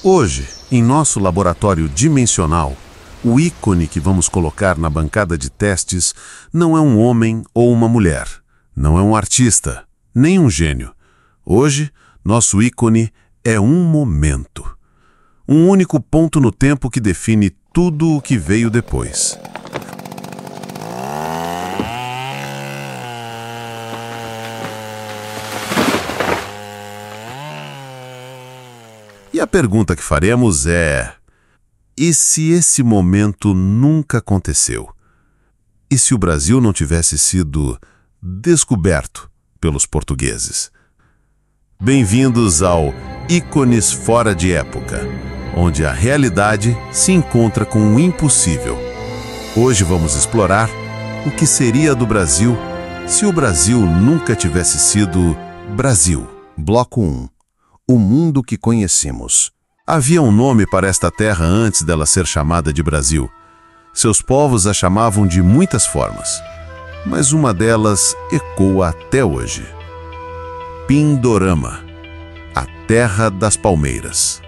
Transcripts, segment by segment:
Hoje, em nosso laboratório dimensional, o ícone que vamos colocar na bancada de testes não é um homem ou uma mulher, não é um artista, nem um gênio. Hoje, nosso ícone é um momento. Um único ponto no tempo que define tudo o que veio depois. E a pergunta que faremos é: e se esse momento nunca aconteceu? E se o Brasil não tivesse sido descoberto pelos portugueses? Bem-vindos ao Ícones Fora de Época, onde a realidade se encontra com o impossível. Hoje vamos explorar o que seria do Brasil se o Brasil nunca tivesse sido Brasil. Bloco 1. O mundo que conhecemos. Havia um nome para esta terra antes dela ser chamada de Brasil. Seus povos a chamavam de muitas formas, mas uma delas ecoa até hoje. Pindorama, a terra das palmeiras.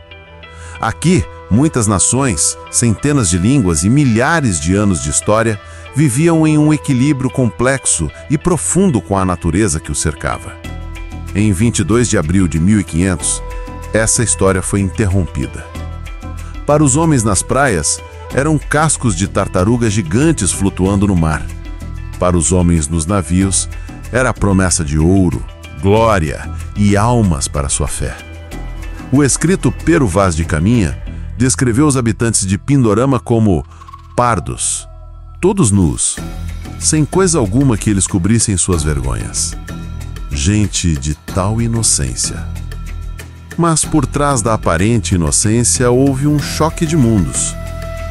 Aqui, muitas nações, centenas de línguas e milhares de anos de história viviam em um equilíbrio complexo e profundo com a natureza que os cercava. Em 22 de abril de 1500, essa história foi interrompida. Para os homens nas praias, eram cascos de tartarugas gigantes flutuando no mar. Para os homens nos navios, era a promessa de ouro, glória e almas para sua fé. O escrito Pero Vaz de Caminha descreveu os habitantes de Pindorama como pardos, todos nus, sem coisa alguma que eles cobrissem suas vergonhas. Gente de tal inocência. Mas por trás da aparente inocência houve um choque de mundos.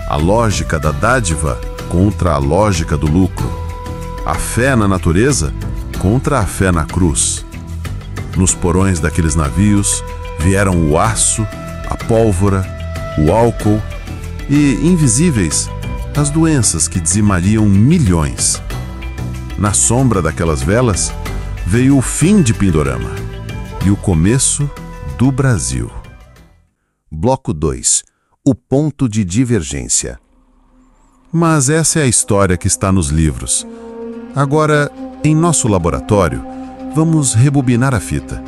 A lógica da dádiva contra a lógica do lucro. A fé na natureza contra a fé na cruz. Nos porões daqueles navios vieram o aço, a pólvora, o álcool e, invisíveis, as doenças que dizimariam milhões. Na sombra daquelas velas veio o fim de Pindorama e o começo do Brasil. Bloco 2. O ponto de divergência. Mas essa é a história que está nos livros. Agora, em nosso laboratório, vamos rebobinar a fita.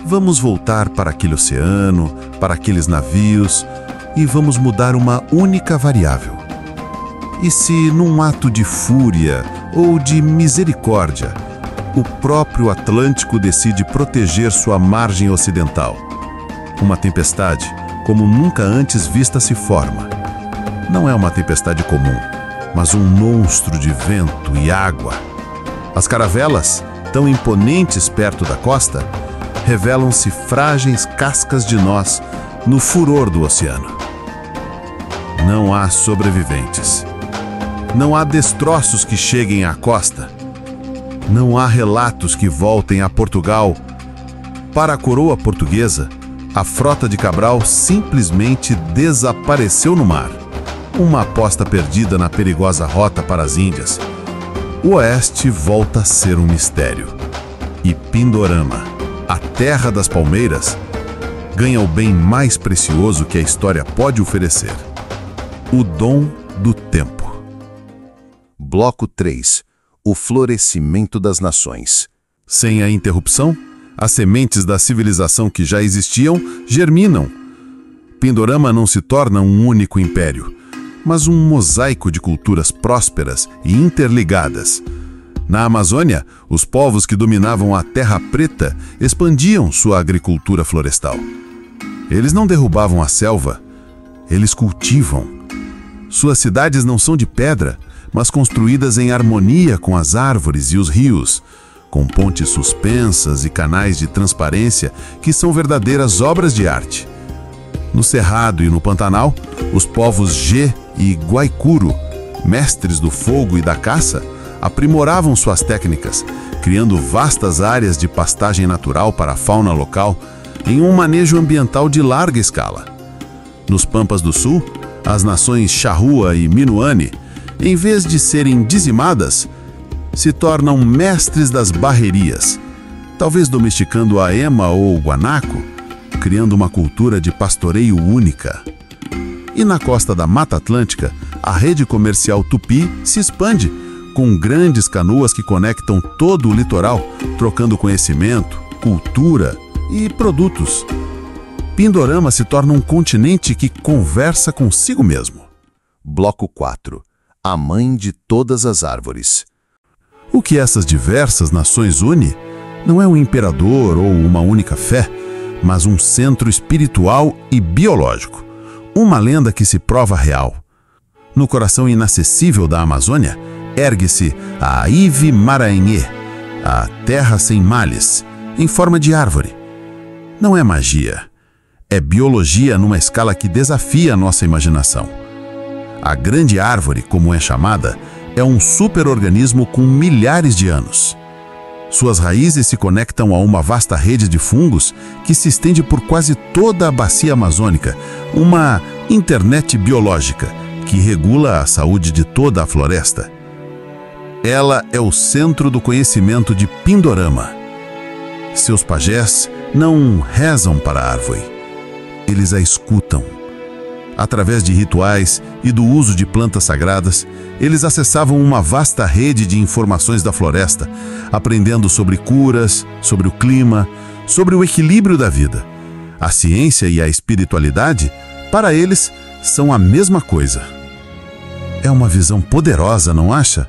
Vamos voltar para aquele oceano, para aqueles navios e vamos mudar uma única variável. E se, num ato de fúria ou de misericórdia, o próprio Atlântico decide proteger sua margem ocidental? Uma tempestade, como nunca antes vista, se forma. Não é uma tempestade comum, mas um monstro de vento e água. As caravelas, tão imponentes perto da costa, revelam-se frágeis cascas de nós no furor do oceano. Não há sobreviventes. Não há destroços que cheguem à costa. Não há relatos que voltem a Portugal. Para a coroa portuguesa, a frota de Cabral simplesmente desapareceu no mar. Uma aposta perdida na perigosa rota para as Índias. O Oeste volta a ser um mistério. E Pindorama, a terra das palmeiras, ganha o bem mais precioso que a história pode oferecer: o dom do tempo. Bloco 3. O florescimento das nações. Sem a interrupção, as sementes da civilização que já existiam germinam. Pindorama não se torna um único império, mas um mosaico de culturas prósperas e interligadas. Na Amazônia, os povos que dominavam a Terra Preta expandiam sua agricultura florestal. Eles não derrubavam a selva, eles cultivam. Suas cidades não são de pedra, mas construídas em harmonia com as árvores e os rios, com pontes suspensas e canais de transparência que são verdadeiras obras de arte. No Cerrado e no Pantanal, os povos Gê e Guaicuro, mestres do fogo e da caça, aprimoravam suas técnicas, criando vastas áreas de pastagem natural para a fauna local em um manejo ambiental de larga escala. Nos Pampas do Sul, as nações Charrua e Minuane, em vez de serem dizimadas, se tornam mestres das barrerias, talvez domesticando a ema ou o guanaco, criando uma cultura de pastoreio única. E na costa da Mata Atlântica, a rede comercial Tupi se expande, com grandes canoas que conectam todo o litoral, trocando conhecimento, cultura e produtos. Pindorama se torna um continente que conversa consigo mesmo. Bloco 4. A mãe de todas as árvores. O que essas diversas nações une não é um imperador ou uma única fé, mas um centro espiritual e biológico. Uma lenda que se prova real. No coração inacessível da Amazônia, ergue-se a Ive Maranhê, a terra sem males, em forma de árvore. Não é magia. É biologia numa escala que desafia a nossa imaginação. A grande árvore, como é chamada, é um superorganismo com milhares de anos. Suas raízes se conectam a uma vasta rede de fungos que se estende por quase toda a bacia amazônica, uma internet biológica que regula a saúde de toda a floresta. Ela é o centro do conhecimento de Pindorama. Seus pajés não rezam para a árvore, eles a escutam. Através de rituais e do uso de plantas sagradas, eles acessavam uma vasta rede de informações da floresta, aprendendo sobre curas, sobre o clima, sobre o equilíbrio da vida. A ciência e a espiritualidade, para eles, são a mesma coisa. É uma visão poderosa, não acha?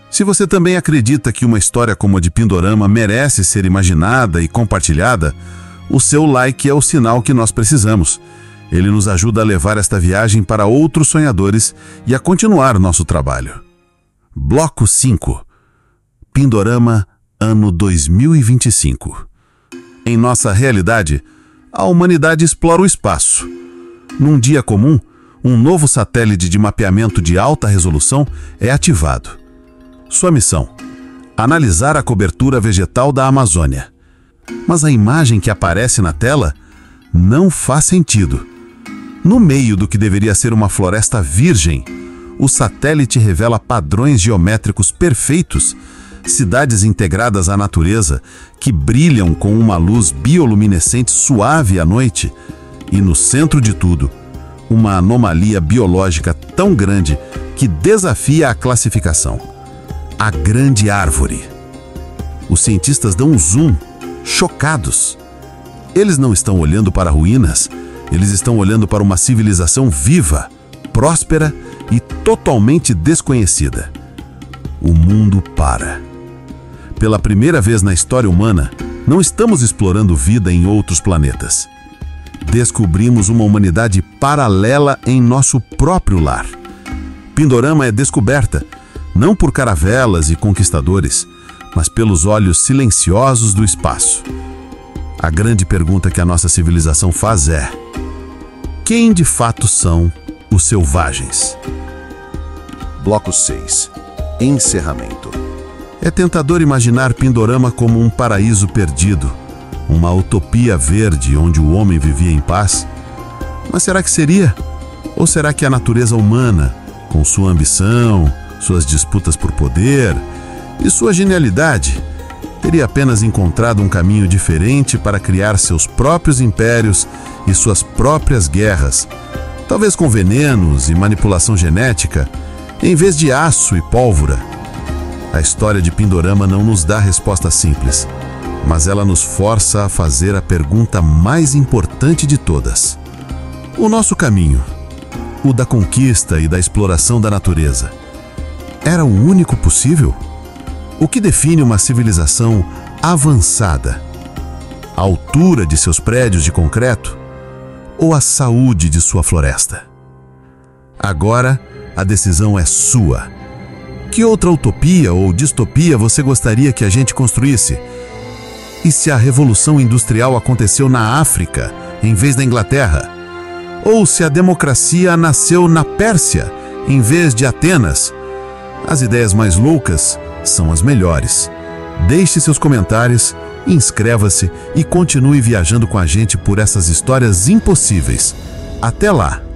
Se você também acredita que uma história como a de Pindorama merece ser imaginada e compartilhada, o seu like é o sinal que nós precisamos. Ele nos ajuda a levar esta viagem para outros sonhadores e a continuar nosso trabalho. Bloco 5. Pindorama, ano 2025. Em nossa realidade, a humanidade explora o espaço. Num dia comum, um novo satélite de mapeamento de alta resolução é ativado. Sua missão: analisar a cobertura vegetal da Amazônia. Mas a imagem que aparece na tela não faz sentido. No meio do que deveria ser uma floresta virgem, o satélite revela padrões geométricos perfeitos, cidades integradas à natureza que brilham com uma luz bioluminescente suave à noite e, no centro de tudo, uma anomalia biológica tão grande que desafia a classificação: a grande árvore. Os cientistas dão um zoom, chocados. Eles não estão olhando para ruínas, eles estão olhando para uma civilização viva, próspera e totalmente desconhecida. O mundo para. Pela primeira vez na história humana, não estamos explorando vida em outros planetas. Descobrimos uma humanidade paralela em nosso próprio lar. Pindorama é descoberta, não por caravelas e conquistadores, mas pelos olhos silenciosos do espaço. A grande pergunta que a nossa civilização faz é: quem de fato são os selvagens? Bloco 6. Encerramento. É tentador imaginar Pindorama como um paraíso perdido, uma utopia verde onde o homem vivia em paz. Mas será que seria? Ou será que a natureza humana, com sua ambição, suas disputas por poder e sua genialidade, teria apenas encontrado um caminho diferente para criar seus próprios impérios e suas próprias guerras, talvez com venenos e manipulação genética, em vez de aço e pólvora? A história de Pindorama não nos dá resposta simples, mas ela nos força a fazer a pergunta mais importante de todas. O nosso caminho, o da conquista e da exploração da natureza, era o único possível? O que define uma civilização avançada? A altura de seus prédios de concreto ou a saúde de sua floresta? Agora, a decisão é sua. Que outra utopia ou distopia você gostaria que a gente construísse? E se a Revolução Industrial aconteceu na África, em vez da Inglaterra? Ou se a democracia nasceu na Pérsia, em vez de Atenas? As ideias mais loucas são as melhores. Deixe seus comentários, inscreva-se e continue viajando com a gente por essas histórias impossíveis. Até lá!